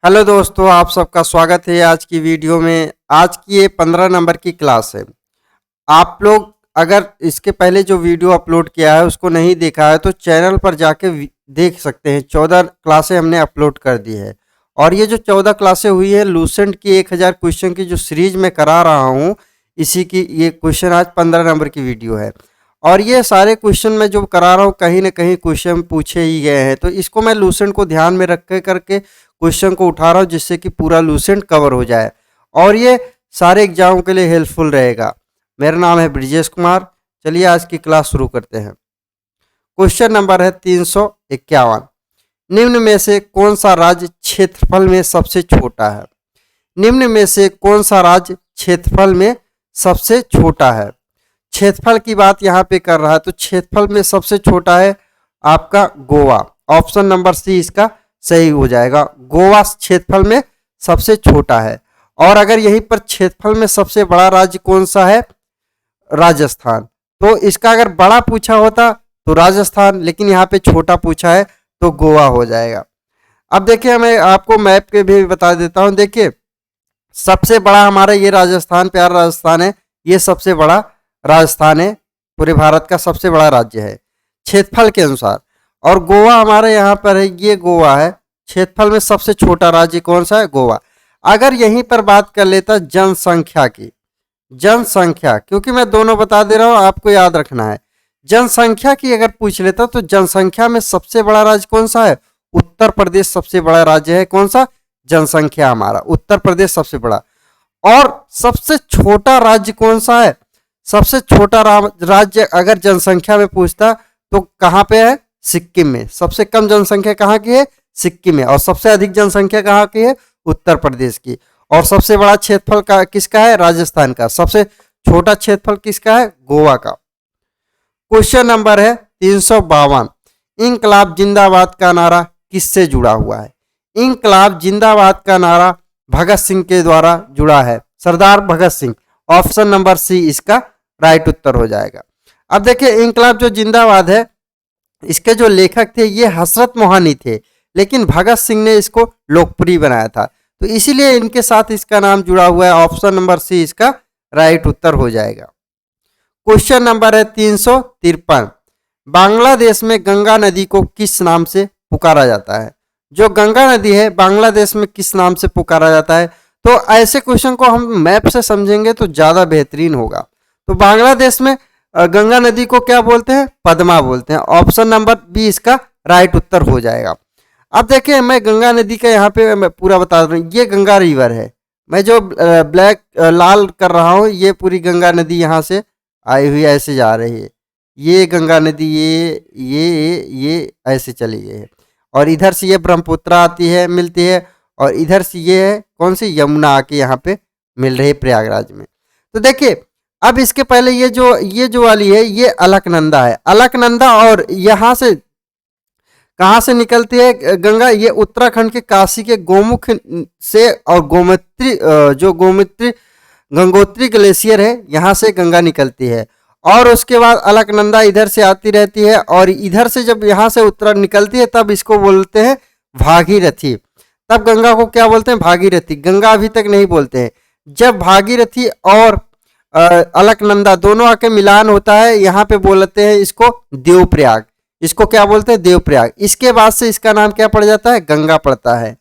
Hello दोस्तों, आप सबका स्वागत है आज की वीडियो में। आज की ये 15 नंबर की क्लास है। आप लोग अगर इसके पहले जो वीडियो अपलोड किया है उसको नहीं देखा है तो चैनल पर जाके देख सकते हैं। 14 क्लासें हमने अपलोड कर दी है और ये जो 14 क्लासें हुई है लूसेंट की 1000 क्वेश्चन की जो सीरीज में करा रहा हूँ, इसी की ये क्वेश्चन आज 15 नंबर की वीडियो है। और ये सारे क्वेश्चन मैं जो करा रहा हूँ कहीं ना कहीं क्वेश्चन पूछे ही गए हैं, तो इसको मैं लूसेंट को ध्यान में रख के करके क्वेश्चन को उठा रहा हूँ जिससे कि पूरा लूसेंट कवर हो जाए और ये सारे एग्जामों के लिए हेल्पफुल रहेगा। मेरा नाम है ब्रिजेश कुमार। चलिए आज की क्लास शुरू करते हैं। क्वेश्चन नंबर है 351। निम्न में से कौन सा राज्य क्षेत्रफल में सबसे छोटा है? निम्न में से कौन सा राज्य क्षेत्रफल में सबसे छोटा है? क्षेत्रफल की बात यहाँ पे कर रहा है तो क्षेत्रफल में सबसे छोटा है आपका गोवा। ऑप्शन नंबर सी इसका सही हो जाएगा। गोवा क्षेत्रफल में सबसे छोटा है। और अगर यहीं पर क्षेत्रफल में सबसे बड़ा राज्य कौन सा है? राजस्थान। तो इसका अगर बड़ा पूछा होता तो राजस्थान, लेकिन यहाँ पे छोटा पूछा है तो गोवा हो जाएगा। अब देखिए मैं आपको मैप के भी बता देता हूँ। देखिए सबसे बड़ा हमारा ये राजस्थान, प्यारा राजस्थान है। ये सबसे बड़ा राजस्थान है, पूरे भारत का सबसे बड़ा राज्य है क्षेत्रफल के अनुसार। और गोवा हमारे यहाँ पर है, ये गोवा है। क्षेत्रफल में सबसे छोटा राज्य कौन सा है? गोवा। अगर यहीं पर बात कर लेता जनसंख्या की, जनसंख्या, क्योंकि मैं दोनों बता दे रहा हूँ आपको याद रखना है। जनसंख्या की अगर पूछ लेता तो जनसंख्या में सबसे बड़ा राज्य कौन सा है? उत्तर प्रदेश सबसे बड़ा राज्य है। कौन सा? जनसंख्या हमारा उत्तर प्रदेश सबसे बड़ा। और सबसे छोटा राज्य कौन सा है? सबसे छोटा राज्य अगर जनसंख्या में पूछता तो कहाँ पे है? सिक्किम में। सबसे कम जनसंख्या कहाँ की है? सिक्किम में। और सबसे अधिक जनसंख्या कहाँ की है? उत्तर प्रदेश की। और सबसे बड़ा क्षेत्रफल का किसका है? राजस्थान का। सबसे छोटा क्षेत्रफल किसका है? गोवा का। क्वेश्चन नंबर है 352। इंकलाब जिंदाबाद का नारा किससे जुड़ा हुआ है? इंकलाब जिंदाबाद का नारा भगत सिंह के द्वारा जुड़ा है, सरदार Bhagat Singh. Option number C इसका राइट उत्तर हो जाएगा। अब देखिए इंकलाब जो जिंदाबाद है इसके जो लेखक थे ये हसरत मोहानी थे, लेकिन भगत सिंह ने इसको लोकप्रिय बनाया था, तो इसीलिए इनके साथ इसका नाम जुड़ा हुआ है। ऑप्शन नंबर सी इसका राइट उत्तर हो जाएगा। क्वेश्चन नंबर है 353। बांग्लादेश में गंगा नदी को किस नाम से पुकारा जाता है? जो गंगा नदी है बांग्लादेश में किस नाम से पुकारा जाता है? तो ऐसे क्वेश्चन को हम मैप से समझेंगे तो ज़्यादा बेहतरीन होगा। तो बांग्लादेश में गंगा नदी को क्या बोलते हैं? पद्मा बोलते हैं। ऑप्शन नंबर बी इसका राइट उत्तर हो जाएगा। अब देखिए मैं गंगा नदी का यहाँ पे मैं पूरा बता रहा हूँ। ये गंगा रिवर है। मैं जो ब्लैक लाल कर रहा हूँ ये पूरी गंगा नदी यहाँ से आई हुई ऐसे जा रही है। ये गंगा नदी ये ऐसे चली गई है और इधर से ये ब्रह्मपुत्र आती है, मिलती है, और इधर से ये है कौन सी? यमुना आके यहाँ पे मिल रही है प्रयागराज में। तो देखिए अब इसके पहले ये जो वाली है ये अलकनंदा है। अलकनंदा और यहाँ से कहाँ से निकलती है गंगा? ये उत्तराखंड के काशी के गोमुख से, और गोमूत्री गंगोत्री ग्लेशियर है यहाँ से गंगा निकलती है। और उसके बाद अलकनंदा इधर से आती रहती है और इधर से जब यहाँ से उत्तर निकलती है तब इसको बोलते हैं भागीरथी। तब गंगा को क्या बोलते हैं? भागीरथी। गंगा अभी तक नहीं बोलते हैं। जब भागीरथी और अलकनंदा दोनों आके मिलान होता है यहाँ पे बोलते हैं इसको देवप्रयाग। इसको क्या बोलते हैं? देवप्रयाग। इसके बाद से इसका नाम क्या पड़ जाता है? गंगा पड़ता है।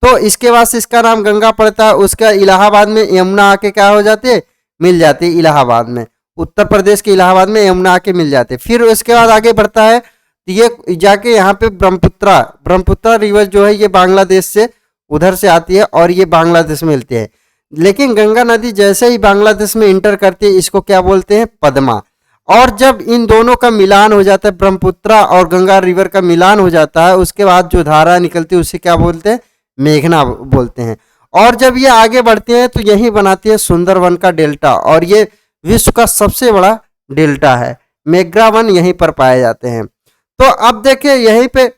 तो इसके बाद से इसका नाम गंगा पड़ता है। उसका इलाहाबाद में यमुना आके क्या हो जाती है? मिल जाती है इलाहाबाद में। उत्तर प्रदेश के इलाहाबाद में यमुना आके मिल जाते हैं। फिर उसके बाद आगे बढ़ता है तो ये जाके यहाँ पे ब्रह्मपुत्र रिवर जो है ये बांग्लादेश से उधर से आती है और ये बांग्लादेश में मिलती है। लेकिन गंगा नदी जैसे ही बांग्लादेश में इंटर करती है इसको क्या बोलते हैं? पद्मा। और जब इन दोनों का मिलान हो जाता है, ब्रह्मपुत्र और गंगा रिवर का मिलान हो जाता है, उसके बाद जो धारा निकलती है उसे क्या बोलते हैं? मेघना बोलते हैं। और जब ये आगे बढ़ती हैं तो यही बनाती है सुंदरवन का डेल्टा, और ये विश्व का सबसे बड़ा डेल्टा है। मेघना वन यहीं पर पाए जाते हैं। तो अब देखिए यहीं पे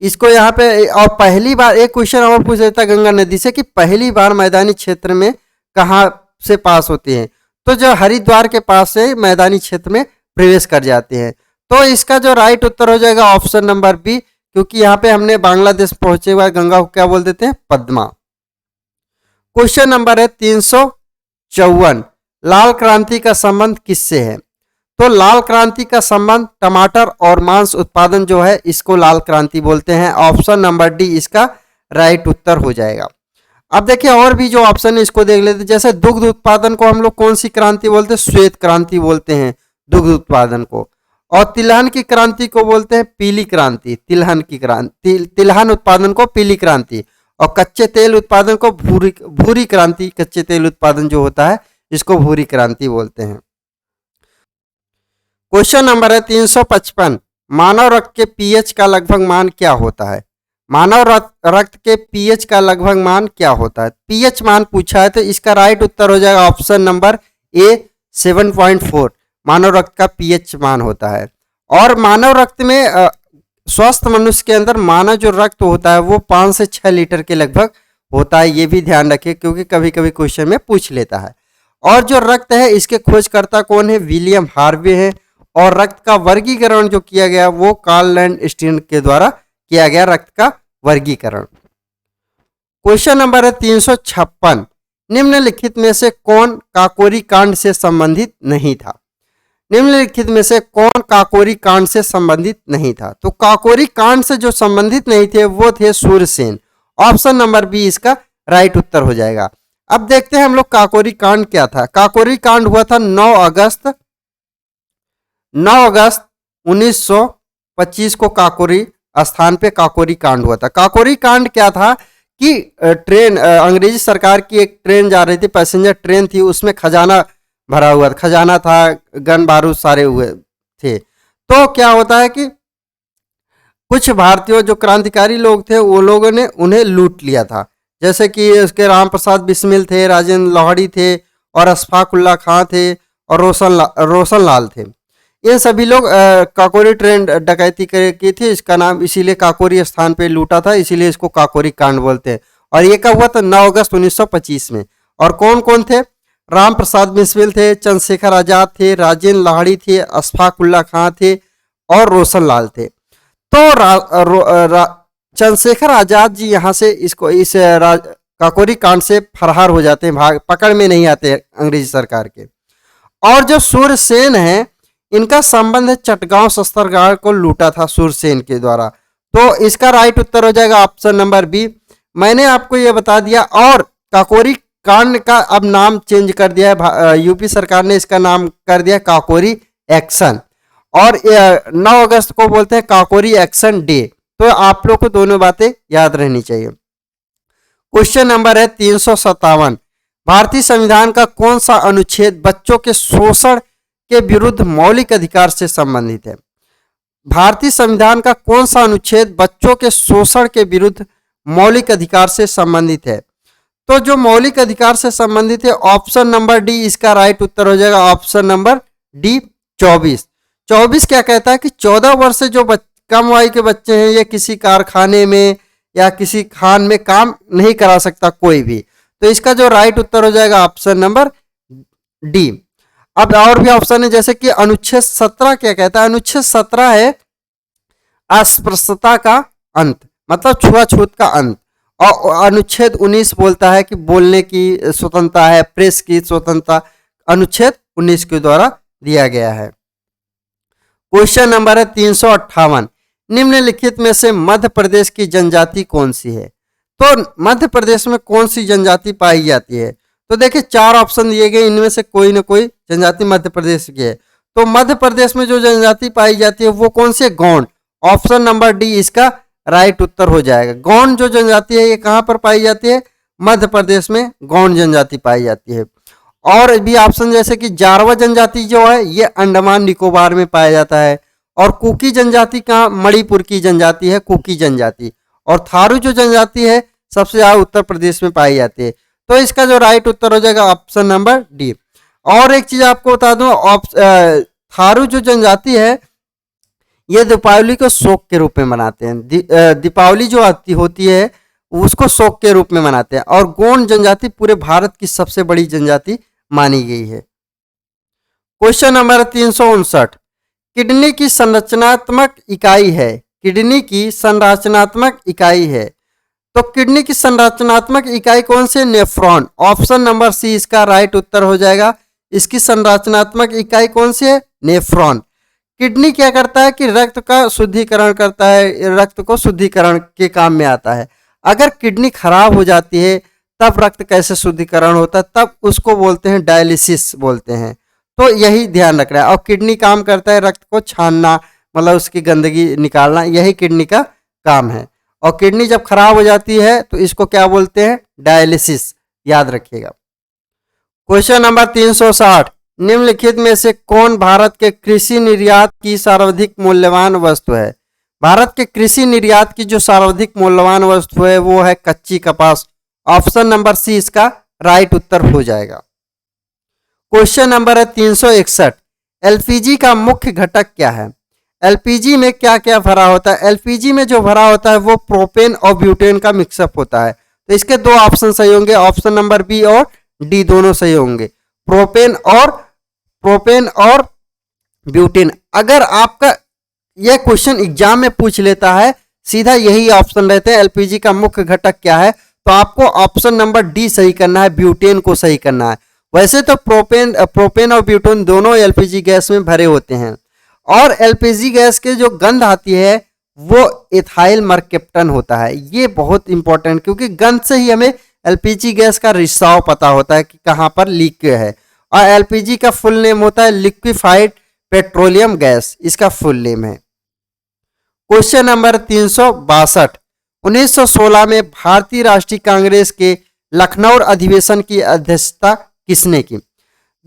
इसको यहाँ पे, और पहली बार एक क्वेश्चन और पूछ लेता गंगा नदी से कि पहली बार मैदानी क्षेत्र में कहाँ से पास होती है? तो जो हरिद्वार के पास से मैदानी क्षेत्र में प्रवेश कर जाते हैं। तो इसका जो राइट उत्तर हो जाएगा ऑप्शन नंबर बी, क्योंकि यहाँ पे हमने बांग्लादेश पहुंचे हुआ गंगा को क्या बोल देते हैं, पद्मा। क्वेश्चन नंबर है 354, लाल क्रांति का संबंध किससे है? तो लाल क्रांति का संबंध टमाटर और मांस उत्पादन जो है इसको लाल क्रांति बोलते हैं। ऑप्शन नंबर डी इसका राइट उत्तर हो जाएगा। अब देखिए और भी जो ऑप्शन है इसको देख लेते हैं। जैसे दुग्ध उत्पादन को हम लोग कौन सी क्रांति बोलते हैं? श्वेत क्रांति बोलते हैं दुग्ध उत्पादन को। और तिलहन की क्रांति को बोलते हैं पीली क्रांति। तिलहन की क्रांति, तिलहन उत्पादन को पीली क्रांति। और कच्चे तेल उत्पादन को भूरी क्रांति। कच्चे तेल उत्पादन जो होता है इसको भूरी क्रांति बोलते हैं। क्वेश्चन नंबर है 355, मानव रक्त के पीएच का लगभग मान क्या होता है? मानव रक्त के पीएच का लगभग मान क्या होता है? पीएच मान पूछा है तो इसका राइट उत्तर हो जाएगा ऑप्शन नंबर ए 7.4। मानव रक्त का पीएच मान होता है। और मानव रक्त में स्वस्थ मनुष्य के अंदर मानव जो रक्त होता है वो 5 से 6 लीटर के लगभग होता है। ये भी ध्यान रखिए क्योंकि कभी कभी क्वेश्चन में पूछ लेता है। और जो रक्त है इसके खोजकर्ता कौन है? विलियम हार्वे है। और रक्त का वर्गीकरण जो किया गया वो कार्ल लैंडस्टीन के द्वारा किया गया, रक्त का वर्गीकरण। क्वेश्चन नंबर है 356, निम्नलिखित में से कौन काकोरी कांड से संबंधित नहीं था? निम्नलिखित में से कौन काकोरी कांड से संबंधित नहीं था? तो काकोरी कांड से जो संबंधित नहीं थे वो थे सूरसेन। ऑप्शन नंबर बी इसका राइट उत्तर हो जाएगा। अब देखते हैं हम लोग काकोरी कांड क्या था। काकोरी कांड हुआ था 9 अगस्त 1925 को काकोरी स्थान पे काकोरी कांड हुआ था। काकोरी कांड क्या था कि ट्रेन, अंग्रेजी सरकार की एक ट्रेन जा रही थी, पैसेंजर ट्रेन थी, उसमें खजाना भरा हुआ था, खजाना था, गन बारूद सारे हुए थे। तो क्या होता है कि कुछ भारतीय जो क्रांतिकारी लोग थे वो लोगों ने उन्हें लूट लिया था। जैसे कि उसके राम प्रसाद बिस्मिल थे, राजेंद्र लाहड़ी थे और अशफाक उल्लाह खां थे और रोशन लाल थे। ये सभी लोग काकोरी ट्रेन डकैती की थी। इसका नाम इसीलिए काकोरी स्थान पे लूटा था, इसीलिए इसको काकोरी कांड बोलते हैं। और ये कब हुआ था? 9 अगस्त 1925 में। और कौन कौन थे? राम प्रसाद बिस्मिल थे, चंद्रशेखर आजाद थे, राजेंद्र लाहड़ी थे, अशफाक उल्लाह खां थे और रोशन लाल थे। तो चंद्रशेखर आजाद जी यहाँ से इसको इस काकोरी कांड से फरार हो जाते हैं, भाग पकड़ में नहीं आते अंग्रेजी सरकार के। और जो सूरसेन है इनका संबंध है चटगांव शस्त्रागार को लूटा था सूरसेन के द्वारा। तो इसका राइट उत्तर हो जाएगा ऑप्शन नंबर बी। मैंने आपको ये बता दिया। और काकोरी कांड का अब नाम चेंज कर दिया है, यूपी सरकार ने इसका नाम कर दिया काकोरी एक्शन। और 9 अगस्त को बोलते हैं काकोरी एक्शन डे। तो आप लोग को दोनों बातें याद रहनी चाहिए। क्वेश्चन नंबर है 357, भारतीय संविधान का कौन सा अनुच्छेद बच्चों के शोषण के विरुद्ध मौलिक अधिकार से संबंधित है? भारतीय संविधान का कौन सा अनुच्छेद बच्चों के शोषण के विरुद्ध मौलिक अधिकार से संबंधित है? तो जो मौलिक अधिकार से संबंधित है ऑप्शन नंबर डी इसका राइट उत्तर हो जाएगा। ऑप्शन नंबर डी 24 क्या कहता है कि 14 वर्ष से जो कम आयु के बच्चे हैं ये किसी कारखाने में या किसी खान में काम नहीं करा सकता कोई भी। तो इसका जो राइट उत्तर हो जाएगा ऑप्शन नंबर डी। अब और भी ऑप्शन है, जैसे कि अनुच्छेद 17 क्या कहता है? अनुच्छेद 17 है अस्पृश्यता का अंत, मतलब छुआछूत का अंत। और अनुच्छेद 19 बोलता है कि बोलने की स्वतंत्रता है, प्रेस की स्वतंत्रता अनुच्छेद 19 के द्वारा दिया गया है। क्वेश्चन नंबर है 358, निम्नलिखित में से मध्य प्रदेश की जनजाति कौन सी है? तो मध्य प्रदेश में कौन सी जनजाति पाई जाती है? तो देखिए 4 ऑप्शन दिए गए, इनमें से कोई ना कोई जनजाति मध्य प्रदेश की है। तो मध्य प्रदेश में जो जनजाति पाई जाती है वो कौन सी है? गौंड। ऑप्शन नंबर डी इसका राइट उत्तर हो जाएगा। गौंड जो जनजाति है ये कहाँ पर पाई जाती है? मध्य प्रदेश में गौंड जनजाति पाई जाती है। और भी ऑप्शन जैसे कि जारवा जनजाति जो है ये अंडमान निकोबार में पाया जाता है। और कुकी जनजाति कहाँ? मणिपुर की जनजाति है कुकी जनजाति। और थारू जो जनजाति है सबसे ज्यादा उत्तर प्रदेश में पाई जाती है। तो इसका जो राइट उत्तर हो जाएगा ऑप्शन नंबर डी। और एक चीज आपको बता दूं, थारू जो जनजाति है ये दीपावली को शोक के रूप में मनाते हैं। दीपावली जो होती है उसको शोक के रूप में मनाते हैं। और गोंड जनजाति पूरे भारत की सबसे बड़ी जनजाति मानी गई है। क्वेश्चन नंबर 359, किडनी की संरचनात्मक इकाई है। किडनी की संरचनात्मक इकाई है। तो किडनी की संरचनात्मक इकाई कौन सी? नेफ्रॉन। ऑप्शन नंबर सी इसका राइट उत्तर हो जाएगा। इसकी संरचनात्मक इकाई कौन सी है? नेफ्रॉन। किडनी क्या करता है कि रक्त का शुद्धिकरण करता है, रक्त को शुद्धिकरण के काम में आता है। अगर किडनी खराब हो जाती है तब रक्त कैसे शुद्धिकरण होता है? तब उसको बोलते हैं डायलिसिस बोलते हैं। तो यही ध्यान रखना है। और किडनी काम करता है रक्त को छानना, मतलब उसकी गंदगी निकालना, यही किडनी का काम है। और किडनी जब खराब हो जाती है तो इसको क्या बोलते हैं? डायलिसिस। याद रखिएगा। क्वेश्चन नंबर 360, निम्नलिखित में से कौन भारत के कृषि निर्यात की सर्वाधिक मूल्यवान वस्तु है? भारत के कृषि निर्यात की जो सर्वाधिक मूल्यवान वस्तु है वो है कच्ची कपास। ऑप्शन नंबर सी इसका राइट उत्तर हो जाएगा। क्वेश्चन नंबर है 361, एलपीजी का मुख्य घटक क्या है? एलपीजी में क्या क्या भरा होता है? एलपीजी में जो भरा होता है वो प्रोपेन और ब्यूटेन का मिक्सअप होता है। तो इसके दो ऑप्शन सही होंगे, ऑप्शन नंबर बी और डी दोनों सही होंगे। प्रोपेन और ब्यूटेन। अगर आपका यह क्वेश्चन एग्जाम में पूछ लेता है, सीधा यही ऑप्शन रहते हैं, एलपीजी का मुख्य घटक क्या है, तो आपको ऑप्शन नंबर डी सही करना है, ब्यूटेन को सही करना है। वैसे तो प्रोपेन और ब्यूटेन दोनों एलपीजी गैस में भरे होते हैं। और एलपीजी गैस के जो गंध आती है वो एथाइल मर्केप्टन होता है। ये बहुत इंपॉर्टेंट, क्योंकि गंध से ही हमें एलपीजी गैस का रिसाव पता होता है कि कहाँ पर लीक है। और एलपीजी का फुल नेम होता है लिक्विफाइड पेट्रोलियम गैस, इसका फुल नेम है। क्वेश्चन नंबर 362, 1916 में भारतीय राष्ट्रीय कांग्रेस के लखनऊ अधिवेशन की अध्यक्षता किसने की?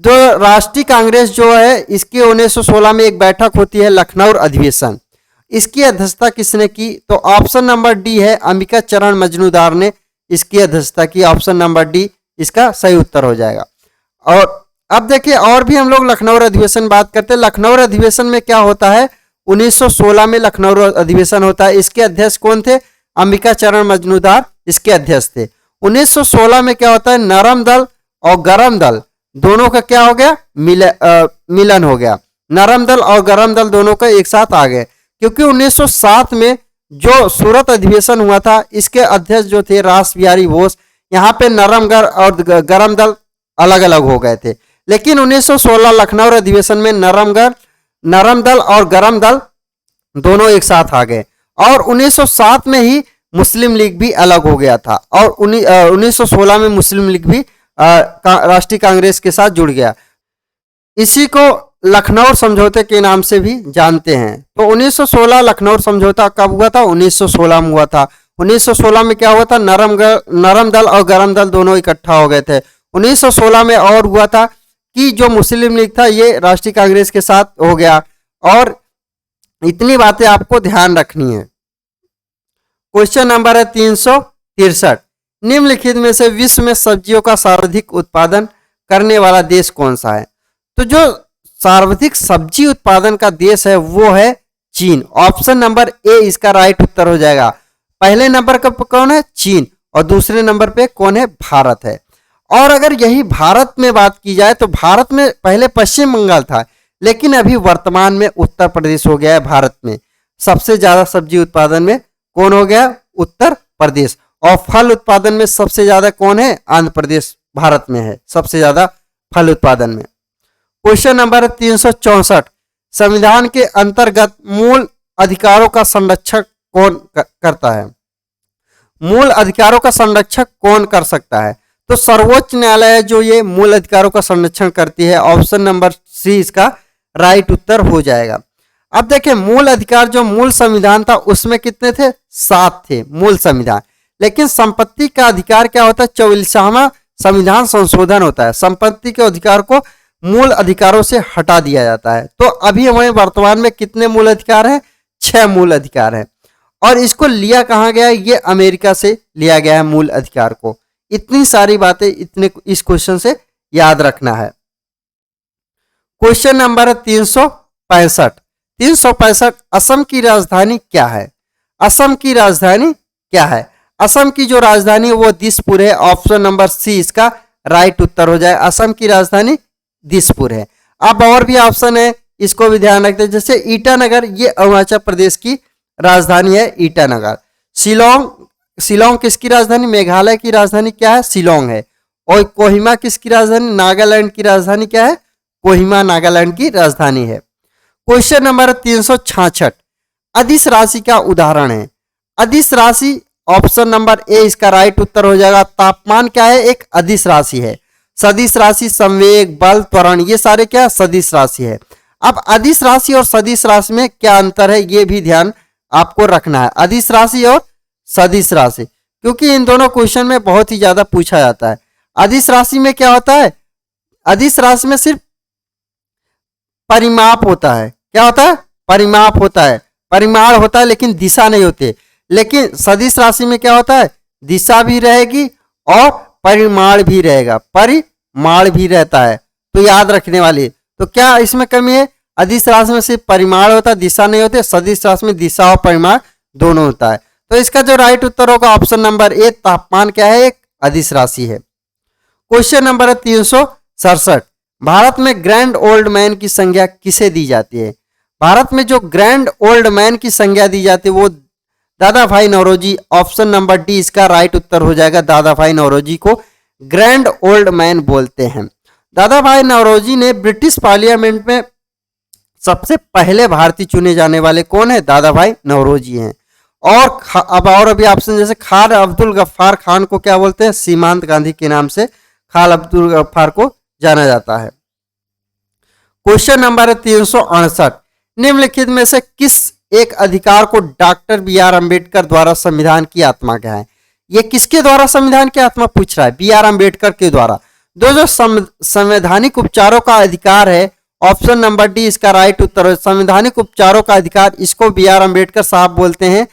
जो राष्ट्रीय कांग्रेस जो है इसकी 1916 में एक बैठक होती है लखनऊ अधिवेशन, इसकी अध्यक्षता किसने की? तो ऑप्शन नंबर डी है, अंबिका चरण मजनूदार ने इसकी अध्यक्षता की। ऑप्शन नंबर डी इसका सही उत्तर हो जाएगा। और अब देखिए, और भी हम लोग लखनऊ अधिवेशन बात करते हैं। लखनऊ अधिवेशन में क्या होता है? 1916 में लखनऊ अधिवेशन होता है। इसके अध्यक्ष कौन थे? अंबिका चरण मजनूदार इसके अध्यक्ष थे। 1916 में क्या होता है? नरम दल और गरम दल दोनों का क्या हो गया? मिलन हो गया। नरम दल और गरम दल दोनों का एक साथ आ गए, क्योंकि 1907 में जो सूरत अधिवेशन हुआ था इसके अध्यक्ष जो थे रास बिहारी बोस, यहाँ पे नरम और गरम दल अलग अलग हो गए थे। लेकिन 1916 लखनऊ अधिवेशन में नरम दल और गरम दल दोनों एक साथ आ गए। और 1907 में ही मुस्लिम लीग भी अलग हो गया था। और 1916 में मुस्लिम लीग भी राष्ट्रीय कांग्रेस के साथ जुड़ गया। इसी को लखनऊ समझौते के नाम से भी जानते हैं। तो 1916 लखनऊ समझौता कब हुआ था? 1916 में हुआ था। 1916 में क्या हुआ था? नरम दल और गरम दल दोनों इकट्ठा हो गए थे। 1916 में और हुआ था कि जो मुस्लिम लीग था ये राष्ट्रीय कांग्रेस के साथ हो गया। और इतनी बातें आपको ध्यान रखनी है। क्वेश्चन नंबर है 363, निम्नलिखित में से विश्व में सब्जियों का सर्वाधिक उत्पादन करने वाला देश कौन सा है? तो जो सर्वाधिक सब्जी उत्पादन का देश है वो है चीन। ऑप्शन नंबर ए इसका राइट उत्तर हो जाएगा। पहले नंबर का कौन है? चीन। और दूसरे नंबर पे कौन है? भारत है। और अगर यही भारत में बात की जाए तो भारत में पहले पश्चिम बंगाल था, लेकिन अभी वर्तमान में उत्तर प्रदेश हो गया है। भारत में सबसे ज्यादा सब्जी उत्पादन में कौन हो गया? उत्तर प्रदेश। और फल उत्पादन में सबसे ज्यादा कौन है? आंध्र प्रदेश भारत में है सबसे ज्यादा फल उत्पादन में। क्वेश्चन नंबर 364, संविधान के अंतर्गत मूल अधिकारों का संरक्षण कौन करता है? मूल अधिकारों का संरक्षण कौन कर सकता है? तो सर्वोच्च न्यायालय है जो ये मूल अधिकारों का संरक्षण करती है। ऑप्शन नंबर सी इसका राइट उत्तर हो जाएगा। अब देखिए, मूल अधिकार जो मूल संविधान था उसमें कितने थे? 7 थे मूल संविधान। लेकिन संपत्ति का अधिकार क्या होता है? 44वां संविधान संशोधन होता है। संपत्ति के अधिकार को मूल अधिकारों से हटा दिया जाता है। तो अभी हमारे वर्तमान में कितने मूल अधिकार हैं? 6 मूल अधिकार हैं। और इसको लिया कहाँ गया है? ये अमेरिका से लिया गया है मूल अधिकार को। इतनी सारी बातें इस क्वेश्चन से याद रखना है। क्वेश्चन नंबर 365, असम की राजधानी क्या है? असम की राजधानी क्या है? असम की जो राजधानी है वो दिसपुर है। ऑप्शन नंबर सी इसका राइट उत्तर हो जाए। असम की राजधानी दिसपुर है। अब और भी ऑप्शन है, इसको भी ध्यान रखते हैं। जैसे ईटानगर, ये अरुणाचल प्रदेश की राजधानी है ईटानगर। शिलोंग किसकी राजधानी? मेघालय की राजधानी क्या है? शिलोंग है। और कोहिमा किसकी राजधानी? नागालैंड की राजधानी क्या है? कोहिमा नागालैंड की राजधानी है। क्वेश्चन नंबर 366, अदिश राशि का उदाहरण है। अदिश राशि ऑप्शन नंबर ए इसका राइट उत्तर हो जाएगा। तापमान क्या है? एक अदिश राशि है। सदिश राशि, संवेग, बल, त्वरण, ये सारे क्या सदिश राशि है। अब अदिश राशि और सदिश राशि में क्या अंतर है ये भी ध्यान आपको रखना है। अदिश राशि और सदिश राशि, क्योंकि इन दोनों क्वेश्चन में बहुत ही ज्यादा पूछा जाता है। अदिश राशि में क्या होता है? अदिश राशि में सिर्फ परिमाप होता है। क्या होता है? परिमाप होता है, परिमाण होता है, लेकिन दिशा नहीं होती। लेकिन सदिश राशि में क्या होता है? दिशा भी रहेगी और परिमाण भी रहेगा, परिमाण भी रहता है। तो याद रखने वाली, तो क्या इसमें कमी है? अदिश राशि में सिर्फ परिमाण होता है, दिशा नहीं होती। सदिश राशि में दिशा और परिमाण दोनों होता है। तो इसका जो राइट उत्तर होगा ऑप्शन नंबर ए, तापमान क्या है? एक अदिश राशि है। क्वेश्चन नंबर है 367, भारत में ग्रैंड ओल्ड मैन की संज्ञा किसे दी जाती है? भारत में जो ग्रैंड ओल्ड मैन की संज्ञा दी जाती है वो दादा भाई नौरोजी। ऑप्शन नंबर डी इसका राइट उत्तर हो जाएगा। दादा भाई नौरोजी को ग्रैंड ओल्ड मैन बोलते हैं। दादा भाई नौरोजी ने ब्रिटिश पार्लियामेंट में सबसे पहले भारतीय चुने जाने वाले कौन है? दादा भाई नौरोजी हैं। और अभी ऑप्शन जैसे खान अब्दुल गफ्फार खान को क्या बोलते हैं? सीमांत गांधी के नाम से खान अब्दुल गफ्फार को जाना जाता है। क्वेश्चन नंबर है 368, निम्नलिखित में से किस एक अधिकार को डॉक्टर बी आर अम्बेडकर द्वारा संविधान की आत्मा कहा है? ये किसके द्वारा संविधान की आत्मा पूछ रहा है? बी आर अम्बेडकर के द्वारा। जो संवैधानिक उपचारों का अधिकार है, ऑप्शन नंबर डी इसका राइट उत्तर है। संवैधानिक उपचारों का अधिकार, इसको बी आर अम्बेडकर साहब बोलते हैं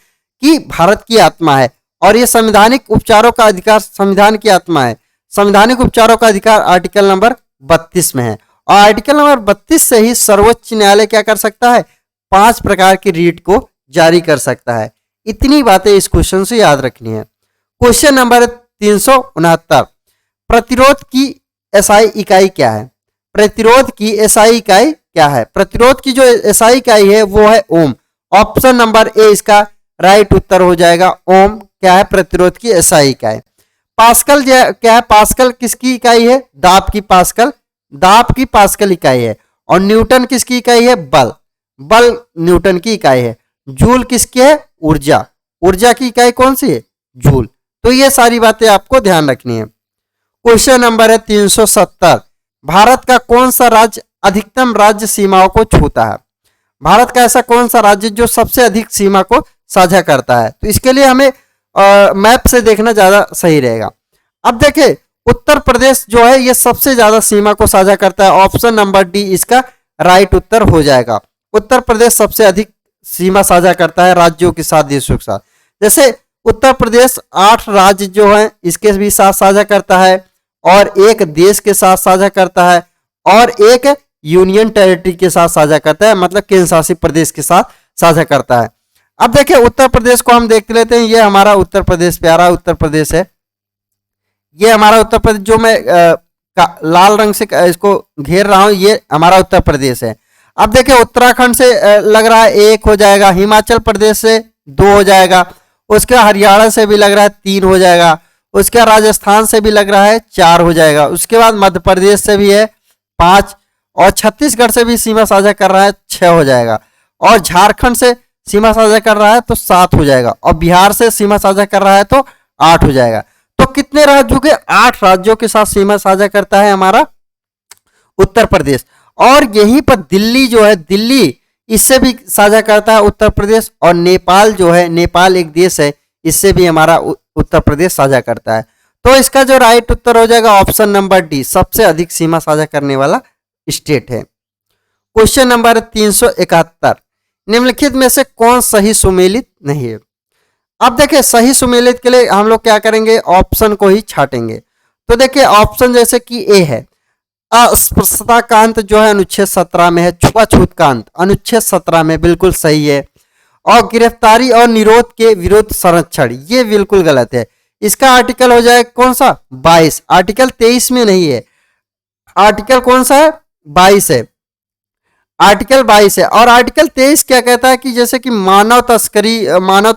कि भारत की आत्मा है। और ये संवैधानिक उपचारों का अधिकार संविधान की आत्मा है। संवैधानिक उपचारों का अधिकार आर्टिकल नंबर 32 में है। और आर्टिकल नंबर 32 से ही सर्वोच्च न्यायालय क्या कर सकता है? 5 प्रकार की रीट को जारी कर सकता है। इतनी बातें इस क्वेश्चन से याद रखनी है। क्वेश्चन नंबर 369, प्रतिरोध की एसआई इकाई क्या है? प्रतिरोध की एसआई इकाई क्या है? प्रतिरोध की जो एसआई इकाई है वो है ओम। ऑप्शन नंबर ए इसका राइट उत्तर हो जाएगा। ओम क्या है? प्रतिरोध की एसआई इकाई। पास्कल क्या है? पास्कल किसकी इकाई है? दाब की पास्कल, दाब की पास्कल इकाई है। और न्यूटन किसकी इकाई है? बल, बल न्यूटन की इकाई है। जूल किसकी है? ऊर्जा, ऊर्जा की इकाई कौन सी है? जूल। तो ये सारी बातें आपको ध्यान रखनी है। क्वेश्चन नंबर है 370, भारत का कौन सा राज्य अधिकतम राज्य सीमाओं को छूता है? भारत का ऐसा कौन सा राज्य जो सबसे अधिक सीमा को साझा करता है? तो इसके लिए हमें मैप से देखना ज्यादा सही रहेगा। अब देखिए, उत्तर प्रदेश जो है ये सबसे ज्यादा सीमा को साझा करता है। ऑप्शन नंबर डी इसका राइट उत्तर हो जाएगा। उत्तर प्रदेश सबसे अधिक सीमा साझा करता है राज्यों के साथ, देशों के साथ। जैसे उत्तर प्रदेश 8 राज्य जो है इसके भी साथ साझा करता है, और एक देश के साथ साझा करता है, और एक यूनियन टेरिटरी के साथ साझा करता है, मतलब केंद्र शासित प्रदेश के साथ साझा करता है। अब देखिए उत्तर प्रदेश को हम देख लेते हैं। ये हमारा उत्तर प्रदेश, प्यारा उत्तर प्रदेश है। ये हमारा उत्तर प्रदेश जो मैं लाल रंग से इसको घेर रहा हूं, ये हमारा उत्तर प्रदेश है। अब देखिए उत्तराखंड से लग रहा है 1 हो जाएगा, हिमाचल प्रदेश से 2 हो जाएगा, उसके हरियाणा से भी लग रहा है 3 हो जाएगा, उसके राजस्थान से भी लग रहा है 4 हो जाएगा, उसके बाद मध्य प्रदेश से भी है 5, और छत्तीसगढ़ से भी सीमा साझा कर रहा है 6 हो जाएगा, और झारखंड से सीमा साझा कर रहा है तो 7 हो जाएगा, और बिहार से सीमा साझा कर रहा है तो 8 हो जाएगा। तो कितने राज्यों के? 8 राज्यों के साथ सीमा साझा करता है हमारा उत्तर प्रदेश। और यहीं पर दिल्ली जो है, दिल्ली इससे भी साझा करता है उत्तर प्रदेश। और नेपाल जो है, नेपाल एक देश है, इससे भी हमारा उत्तर प्रदेश साझा करता है। तो इसका जो राइट उत्तर हो जाएगा ऑप्शन नंबर डी, सबसे अधिक सीमा साझा करने वाला स्टेट है। क्वेश्चन नंबर 371, निम्नलिखित में से कौन सही सुमेलित नहीं है? अब देखिए सही सुमेलित के लिए हम लोग क्या करेंगे? ऑप्शन को ही छाटेंगे। तो देखिए ऑप्शन जैसे कि ए है, अस्पृश्यता का अंत जो है अनुच्छेद 17 में है, छुआछूत का अंत अनुच्छेद 17 में, बिल्कुल सही है। और गिरफ्तारी और निरोध के विरुद्ध संरक्षण, ये बिल्कुल गलत है। इसका आर्टिकल हो जाए कौन सा? 22, आर्टिकल 23 में नहीं है। आर्टिकल कौन सा है? 22 है। आर्टिकल 22 है। और आर्टिकल 23 क्या कहता है कि जैसे कि मानव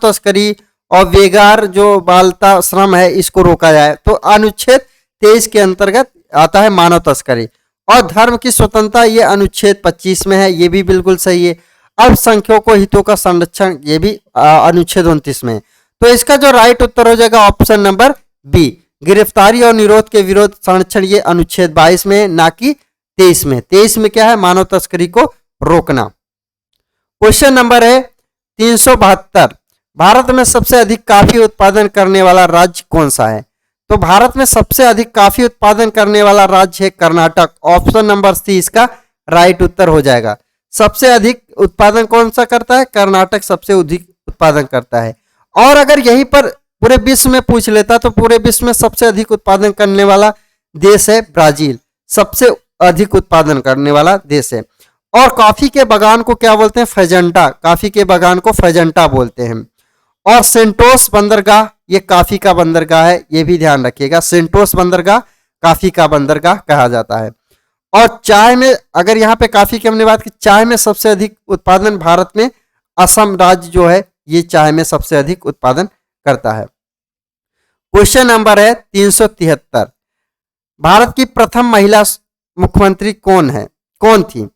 तस्करी और बेगार जो बालता श्रम है इसको रोका जाए, तो अनुच्छेद 23 के अंतर्गत आता है मानव तस्करी। और धर्म की स्वतंत्रता ये अनुच्छेद 25 में है, ये भी बिल्कुल सही है। अल्पसंख्यकों हितों का संरक्षण ये भी अनुच्छेद 29 में है। तो इसका जो राइट उत्तर हो जाएगा ऑप्शन नंबर बी, गिरफ्तारी और निरोध के विरोध संरक्षण, ये अनुच्छेद 22 में, ना कि 23 में। 23 में क्या है, मानव तस्करी को रोकना। क्वेश्चन नंबर है 372, भारत में सबसे अधिक कॉफी उत्पादन करने वाला राज्य कौन सा है? तो भारत में सबसे अधिक कॉफी उत्पादन करने वाला राज्य है कर्नाटक। ऑप्शन नंबर सी इसका राइट उत्तर हो जाएगा। सबसे अधिक उत्पादन कौन सा करता है? कर्नाटक सबसे अधिक उत्पादन करता है। और अगर यहीं पर पूरे विश्व में पूछ लेता तो पूरे विश्व में सबसे अधिक उत्पादन करने वाला देश है ब्राजील, सबसे अधिक उत्पादन करने वाला देश है। और कॉफी के बागान को क्या बोलते हैं? फेजेंटा। कॉफी के बागान को फेजेंटा बोलते हैं। और सेंटोस बंदरगाह ये कॉफी का बंदरगाह है, ये भी ध्यान रखिएगा। सेंटोस बंदरगाह कॉफी का बंदरगाह कहा जाता है। और चाय में, अगर यहाँ पे कॉफी की हमने बात की, चाय में सबसे अधिक उत्पादन भारत में असम राज्य जो है ये चाय में सबसे अधिक उत्पादन करता है। क्वेश्चन नंबर है 373, भारत की प्रथम महिला मुख्यमंत्री कौन थी?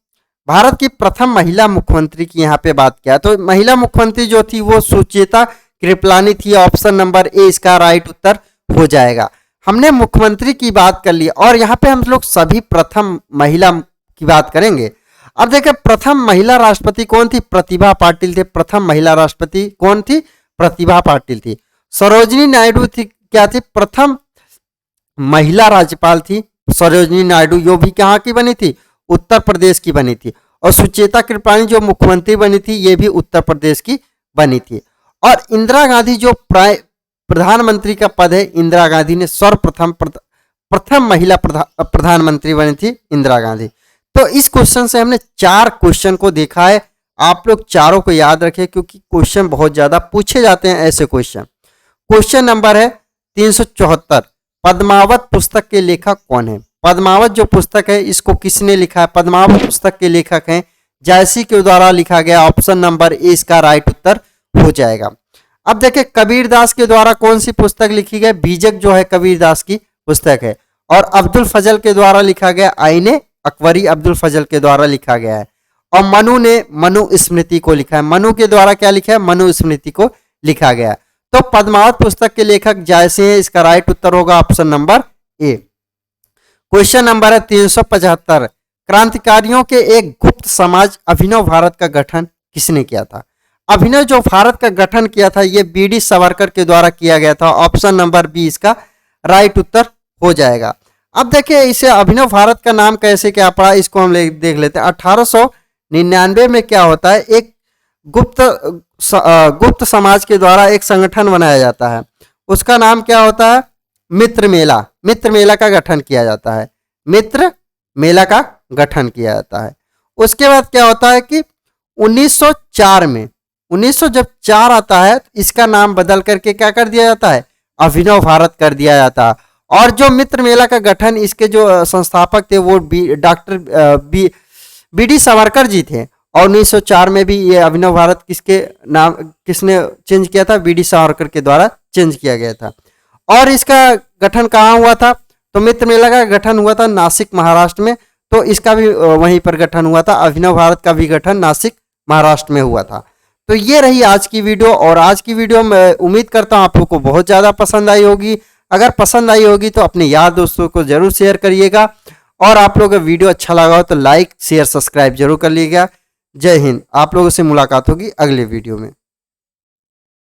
भारत की प्रथम महिला मुख्यमंत्री की यहाँ पे बात किया तो महिला मुख्यमंत्री जो थी वो सुचेता कृपलानी थी। ऑप्शन नंबर ए इसका राइट उत्तर हो जाएगा। हमने मुख्यमंत्री की बात कर ली और यहाँ पे हम लोग सभी प्रथम महिला की बात करेंगे। अब देखिए प्रथम महिला राष्ट्रपति कौन थी? प्रतिभा पाटिल थे। प्रथम महिला राष्ट्रपति कौन थी? प्रतिभा पाटिल थी। सरोजिनी नायडू थी, क्या थी? प्रथम महिला राज्यपाल थी सरोजिनी नायडू, जो भी कहाँ की बनी थी? उत्तर प्रदेश की बनी थी। और सुचेता कृपलानी जो मुख्यमंत्री बनी थी ये भी उत्तर प्रदेश की बनी थी। और इंदिरा गांधी जो प्रधानमंत्री का पद है, इंदिरा गांधी ने प्रथम महिला प्रधानमंत्री बनी थी इंदिरा गांधी। तो इस क्वेश्चन से हमने 4 क्वेश्चन को देखा है। आप लोग चारों को याद रखें क्योंकि क्वेश्चन बहुत ज्यादा पूछे जाते हैं ऐसे क्वेश्चन। क्वेश्चन नंबर है 374, पद्मावत पुस्तक के लेखक कौन है? पद्मावत जो पुस्तक है इसको किसने लिखा है? पद्मावत पुस्तक के लेखक हैं जायसी के द्वारा लिखा गया। ऑप्शन नंबर ए इसका राइट उत्तर हो जाएगा। अब देखिए कबीरदास के द्वारा कौन सी पुस्तक लिखी गई? बीजक जो है कबीरदास की पुस्तक है। और अब्दुल फजल के द्वारा लिखा गया आईने अकबरी, अब्दुल फजल के द्वारा लिखा गया है। और मनु ने मनु स्मृति को लिखा है। मनु के द्वारा क्या लिखा है? मनु स्मृति को लिखा गया। तो पद्मावत पुस्तक के लेखक जायसी हैं, इसका राइट उत्तर होगा option number A. Question number है 375, क्रांतिकारियों के एक गुप्त समाज अभिनव भारत का गठन किसने किया था? अभिनव जो भारत का गठन किया था ये बीडी सावरकर के द्वारा किया गया था। ऑप्शन नंबर बी इसका राइट उत्तर हो जाएगा। अब देखिए इसे अभिनव भारत का नाम कैसे क्या पड़ा इसको हम देख लेते हैं। 1899 में क्या होता है, एक गुप्त समाज के द्वारा एक संगठन बनाया जाता है। उसका नाम क्या होता है? मित्र मेला। मित्र मेला का गठन किया जाता है। मित्र मेला का गठन किया जाता है। उसके बाद क्या होता है कि 1904 में 1900 जब 4 आता है तो इसका नाम बदल करके क्या कर दिया जाता है? अभिनव भारत कर दिया जाता है। और जो मित्र मेला का गठन इसके जो संस्थापक थे वो डॉक्टर बीडी सावरकर जी थे। और 1904 में भी ये अभिनव भारत किसने चेंज किया था? बीडी सावरकर के द्वारा चेंज किया गया था। और इसका गठन कहाँ हुआ था? तो मित्र मेला का गठन हुआ था नासिक महाराष्ट्र में। तो इसका भी वहीं पर गठन हुआ था। अभिनव भारत का भी गठन नासिक महाराष्ट्र में हुआ था। तो ये रही आज की वीडियो। और आज की वीडियो में उम्मीद करता हूँ आप लोग को बहुत ज़्यादा पसंद आई होगी। अगर पसंद आई होगी तो अपने यार दोस्तों को जरूर शेयर करिएगा। और आप लोगों को वीडियो अच्छा लगा हो तो लाइक शेयर सब्सक्राइब जरूर कर लीजिएगा। जय हिंद। आप लोगों से मुलाकात होगी अगले वीडियो में।